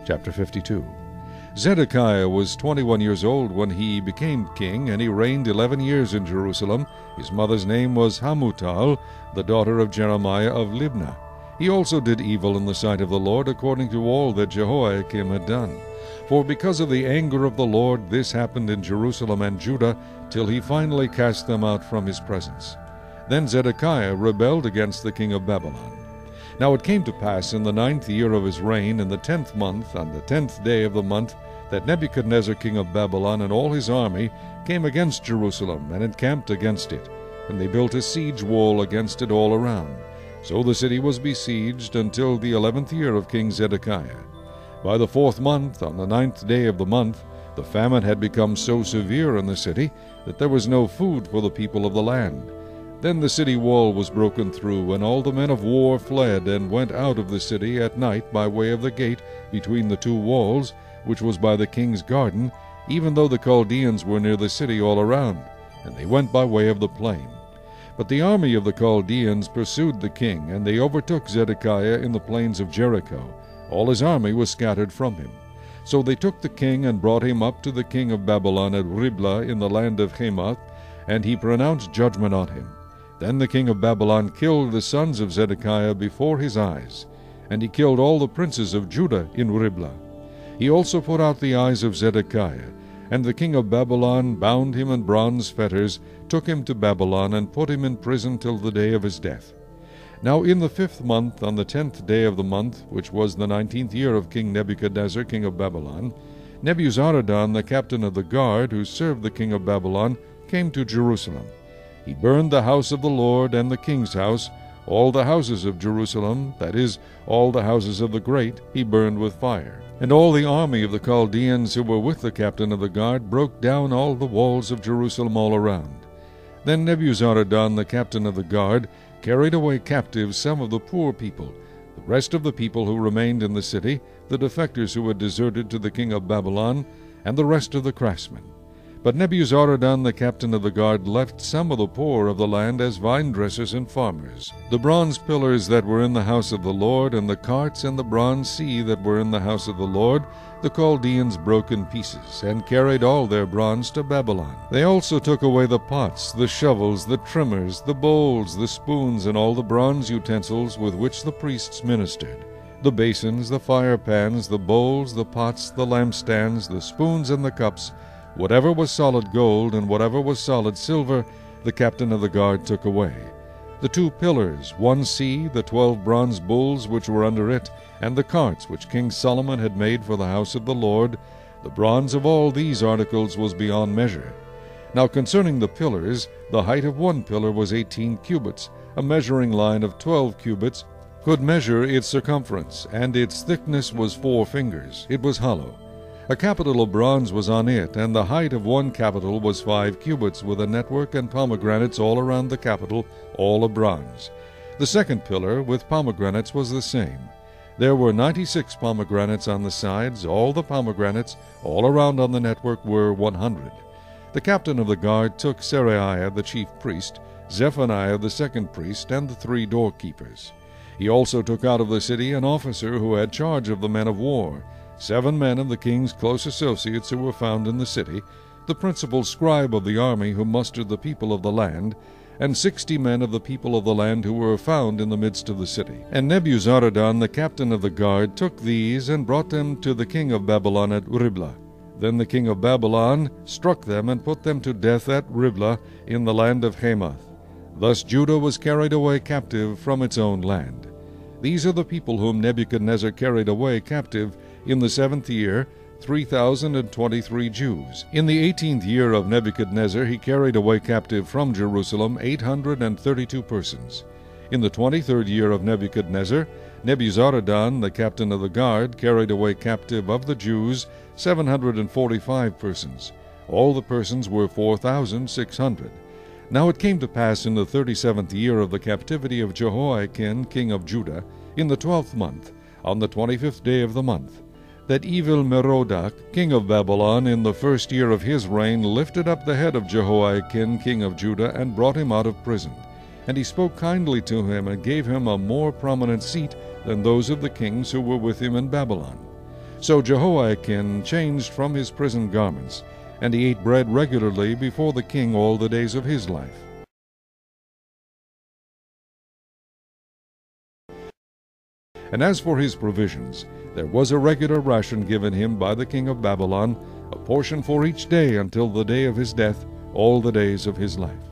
Chapter 52. Zedekiah was 21 years old when he became king, and he reigned 11 years in Jerusalem. His mother's name was Hamutal, the daughter of Jeremiah of Libnah. He also did evil in the sight of the Lord, according to all that Jehoiakim had done. For because of the anger of the Lord, this happened in Jerusalem and Judah, till he finally cast them out from his presence. Then Zedekiah rebelled against the king of Babylon. Now it came to pass in the 9th year of his reign, in the 10th month, on the 10th day of the month, that Nebuchadnezzar king of Babylon and all his army came against Jerusalem, and encamped against it. And they built a siege wall against it all around. So the city was besieged until the 11th year of King Zedekiah. By the 4th month, on the 9th day of the month, the famine had become so severe in the city that there was no food for the people of the land. Then the city wall was broken through, and all the men of war fled and went out of the city at night by way of the gate between the two walls, which was by the king's garden, even though the Chaldeans were near the city all around, and they went by way of the plain. But the army of the Chaldeans pursued the king, and they overtook Zedekiah in the plains of Jericho. All his army was scattered from him. So they took the king and brought him up to the king of Babylon at Riblah in the land of Hamath, and he pronounced judgment on him. Then the king of Babylon killed the sons of Zedekiah before his eyes, and he killed all the princes of Judah in Riblah. He also put out the eyes of Zedekiah, and the king of Babylon bound him in bronze fetters, took him to Babylon, and put him in prison till the day of his death. Now in the 5th month, on the 10th day of the month, which was the 19th year of King Nebuchadnezzar king of Babylon, Nebuzaradan, the captain of the guard, who served the king of Babylon, came to Jerusalem. He burned the house of the Lord and the king's house, all the houses of Jerusalem, that is, all the houses of the great, he burned with fire. And all the army of the Chaldeans who were with the captain of the guard broke down all the walls of Jerusalem all around. Then Nebuzaradan, the captain of the guard, carried away captive some of the poor people, the rest of the people who remained in the city, the defectors who had deserted to the king of Babylon, and the rest of the craftsmen. But Nebuzaradan, the captain of the guard, left some of the poor of the land as vine-dressers and farmers. The bronze pillars that were in the house of the Lord, and the carts and the bronze sea that were in the house of the Lord, the Chaldeans broke in pieces, and carried all their bronze to Babylon. They also took away the pots, the shovels, the trimmers, the bowls, the spoons, and all the bronze utensils with which the priests ministered, the basins, the fire pans, the bowls, the pots, the lampstands, the spoons, and the cups. Whatever was solid gold and whatever was solid silver, the captain of the guard took away. The 2 pillars, 1 sea, the 12 bronze bulls which were under it, and the carts which King Solomon had made for the house of the Lord, the bronze of all these articles was beyond measure. Now concerning the pillars, the height of 1 pillar was 18 cubits, a measuring line of 12 cubits could measure its circumference, and its thickness was 4 fingers. It was hollow. A capital of bronze was on it, and the height of 1 capital was 5 cubits, with a network and pomegranates all around the capital, all of bronze. The 2nd pillar, with pomegranates, was the same. There were 96 pomegranates on the sides. All the pomegranates, all around on the network, were 100. The captain of the guard took Seraiah the chief priest, Zephaniah the 2nd priest, and the 3 doorkeepers. He also took out of the city an officer who had charge of the men of war, 7 men of the king's close associates who were found in the city, the principal scribe of the army who mustered the people of the land, and 60 men of the people of the land who were found in the midst of the city. And Nebuzaradan, the captain of the guard, took these and brought them to the king of Babylon at Riblah. Then the king of Babylon struck them and put them to death at Riblah in the land of Hamath. Thus Judah was carried away captive from its own land. These are the people whom Nebuchadnezzar carried away captive in the 7th year, 3,023 Jews. In the 18th year of Nebuchadnezzar he carried away captive from Jerusalem 832 persons. In the 23rd year of Nebuchadnezzar, Nebuzaradan, the captain of the guard, carried away captive of the Jews 745 persons. All the persons were 4,600. Now it came to pass in the 37th year of the captivity of Jehoiakim king of Judah, in the 12th month, on the 25th day of the month, that Evil-Merodach king of Babylon in the 1st year of his reign lifted up the head of Jehoiakim king of Judah and brought him out of prison. And he spoke kindly to him and gave him a more prominent seat than those of the kings who were with him in Babylon. So Jehoiakim changed from his prison garments, and he ate bread regularly before the king all the days of his life. And as for his provisions, there was a regular ration given him by the king of Babylon, a portion for each day until the day of his death, all the days of his life.